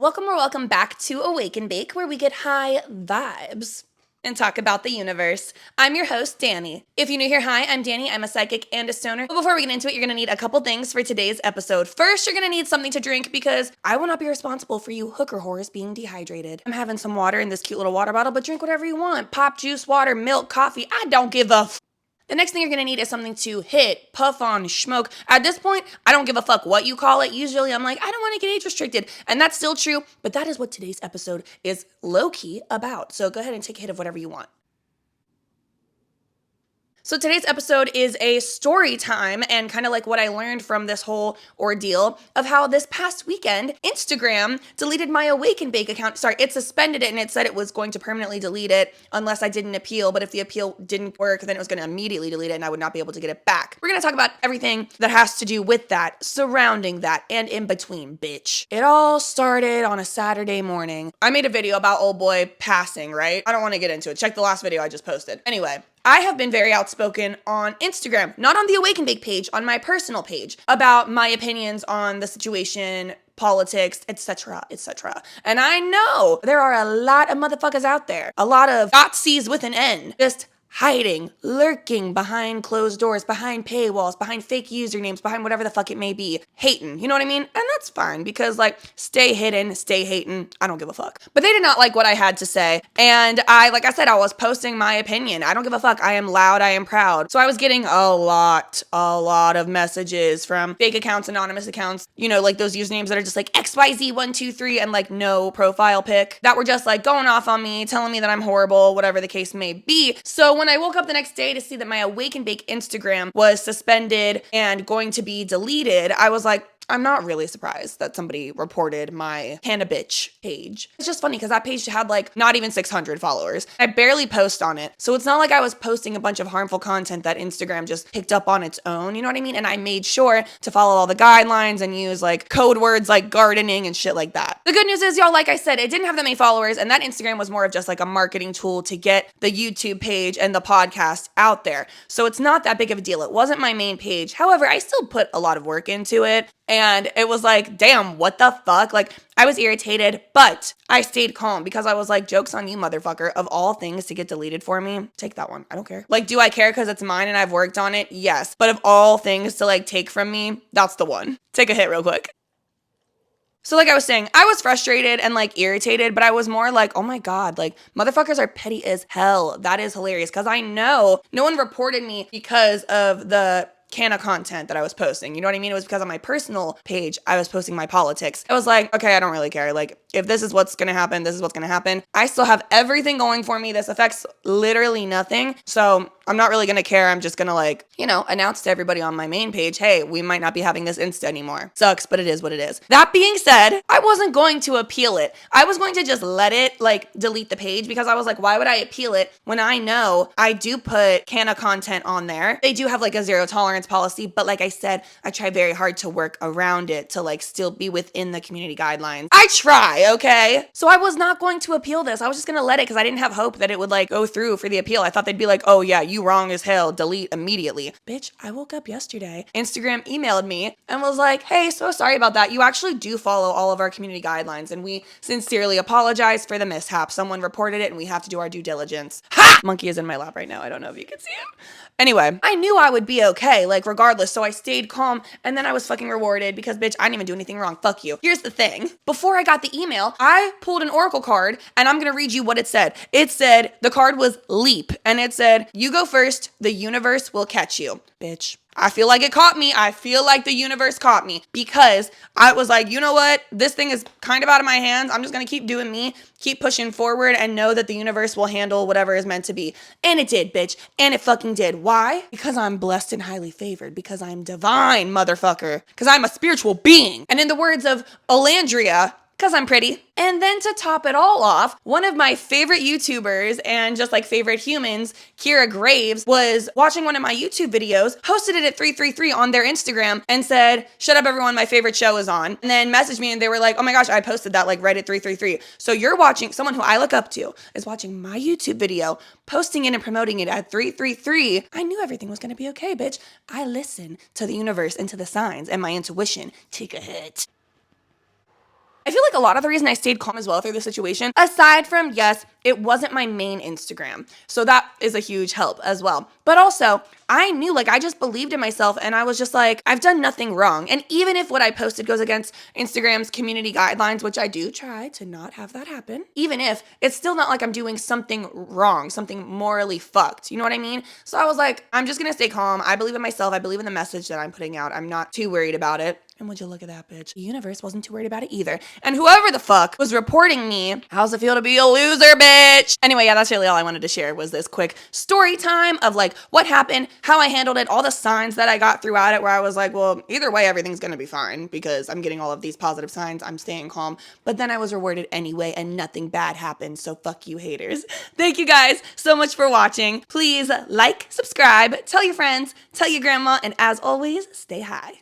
Welcome or welcome back to Awake and Bake, where we get high vibes and talk about the universe. I'm your host, Danny. If you're new here, hi, I'm Danny. I'm a psychic and a stoner. But before we get into it, you're gonna need a couple things for today's episode. First, you're gonna need something to drink because I will not be responsible for you hooker whores being dehydrated. I'm having some water in this cute little water bottle, but drink whatever you want. Pop, juice, water, milk, coffee. I don't give a The next thing you're gonna need is something to hit, puff on, smoke. At this point, I don't give a fuck what you call it. Usually I'm like, I don't wanna get age restricted. And that's still true, but that is what today's episode is low-key about. So go ahead and take a hit of whatever you want. So today's episode is a story time and kind of like what I learned from this whole ordeal of how this past weekend, Instagram deleted my Awake and Bake account. Sorry, it suspended it and it said it was going to permanently delete it unless I didn't appeal. But if the appeal didn't work, then it was going to immediately delete it and I would not be able to get it back. We're going to talk about everything that has to do with that, surrounding that, and in between, bitch. It all started on a Saturday morning. I made a video about old boy passing, right? I don't want to get into it. Check the last video I just posted. Anyway, I have been very outspoken on Instagram, not on the Awake and Bake page, on my personal page, about my opinions on the situation, politics, etc., etc. And I know there are a lot of motherfuckers out there, a lot of Nazis with an N, just hiding, lurking behind closed doors, behind paywalls, behind fake usernames, behind whatever the fuck it may be, hating, you know what I mean? And that's fine because stay hidden, stay hating, I don't give a fuck. But they did not like what I had to say. And like I said, I was posting my opinion. I don't give a fuck. I am loud, I am proud. So I was getting a lot of messages from fake accounts, anonymous accounts, those usernames that are just XYZ123 and no profile pic that were just going off on me, telling me that I'm horrible, whatever the case may be. So when I woke up the next day to see that my Awake and Bake Instagram was suspended and going to be deleted, I was like, I'm not really surprised that somebody reported my Hannah Bitch page. It's just funny because that page had not even 600 followers. I barely post on it. So it's not like I was posting a bunch of harmful content that Instagram just picked up on its own, you know what I mean? And I made sure to follow all the guidelines and use code words like gardening and shit like that. The good news is, y'all, like I said, it didn't have that many followers and that Instagram was more of just a marketing tool to get the YouTube page and the podcast out there. So it's not that big of a deal. It wasn't my main page. However, I still put a lot of work into it. And it was damn, what the fuck? I was irritated, but I stayed calm because I was joke's on you, motherfucker. Of all things to get deleted for me, take that one. I don't care. Do I care because it's mine and I've worked on it? Yes. But of all things to take from me, that's the one. Take a hit real quick. So I was saying, I was frustrated and irritated, but I was more oh my God, motherfuckers are petty as hell. That is hilarious because I know no one reported me because of the can of content that I was posting. You know what I mean? It was because on my personal page, I was posting my politics. I was okay, I don't really care. If this is what's going to happen, this is what's going to happen. I still have everything going for me. This affects literally nothing. So I'm not really going to care. I'm just going to announce to everybody on my main page, hey, we might not be having this Insta anymore. Sucks, but it is what it is. That being said, I wasn't going to appeal it. I was going to just let it delete the page because I was why would I appeal it when I know I do put can of content on there? They do have a zero tolerance policy, but like I said, I try very hard to work around it to still be within the community guidelines. I try, okay? So I was not going to appeal this. I was just going to let it because I didn't have hope that it would go through for the appeal. I thought they'd be oh yeah, you wrong as hell, delete immediately. Bitch, I woke up yesterday. Instagram emailed me and was hey, so sorry about that. You actually do follow all of our community guidelines and we sincerely apologize for the mishap. Someone reported it and we have to do our due diligence. Ha! Monkey is in my lap right now. I don't know if you can see him. Anyway, I knew I would be okay, regardless, so I stayed calm, and then I was fucking rewarded because, bitch, I didn't even do anything wrong. Fuck you. Here's the thing. Before I got the email, I pulled an oracle card, and I'm gonna read you what it said. It said, the card was leap, and it said, you go first, the universe will catch you. Bitch. I feel like it caught me. I feel like the universe caught me because I was you know what? This thing is kind of out of my hands. I'm just going to keep doing me, keep pushing forward and know that the universe will handle whatever is meant to be. And it did, bitch. And it fucking did. Why? Because I'm blessed and highly favored. Because I'm divine, motherfucker. Because I'm a spiritual being. And in the words of Olandria, because I'm pretty. And then to top it all off, one of my favorite YouTubers and just favorite humans, Kira Graves, was watching one of my YouTube videos, posted it at 333 on their Instagram and said, shut up everyone, my favorite show is on. And then messaged me and they were oh my gosh, I posted that right at 333. So you're watching, someone who I look up to is watching my YouTube video, posting it and promoting it at 333. I knew everything was going to be okay, bitch. I listen to the universe and to the signs and my intuition. Take a hit. I feel like a lot of the reason I stayed calm as well through the situation, aside from, yes, it wasn't my main Instagram. So that is a huge help as well. But also, I knew, like, I just believed in myself and I was just like, I've done nothing wrong. And even if what I posted goes against Instagram's community guidelines, which I do try to not have that happen, even if it's still not like I'm doing something wrong, something morally fucked. You know what I mean? So I was like, I'm just gonna stay calm. I believe in myself. I believe in the message that I'm putting out. I'm not too worried about it. And would you look at that, bitch? The universe wasn't too worried about it either. And whoever the fuck was reporting me, how's it feel to be a loser, bitch? Anyway, yeah, that's really all I wanted to share was this quick story time of like what happened, how I handled it, all the signs that I got throughout it where I was like, well, either way, everything's gonna be fine because I'm getting all of these positive signs. I'm staying calm. But then I was rewarded anyway and nothing bad happened. So fuck you haters. Thank you guys so much for watching. Please like, subscribe, tell your friends, tell your grandma, and as always, stay high.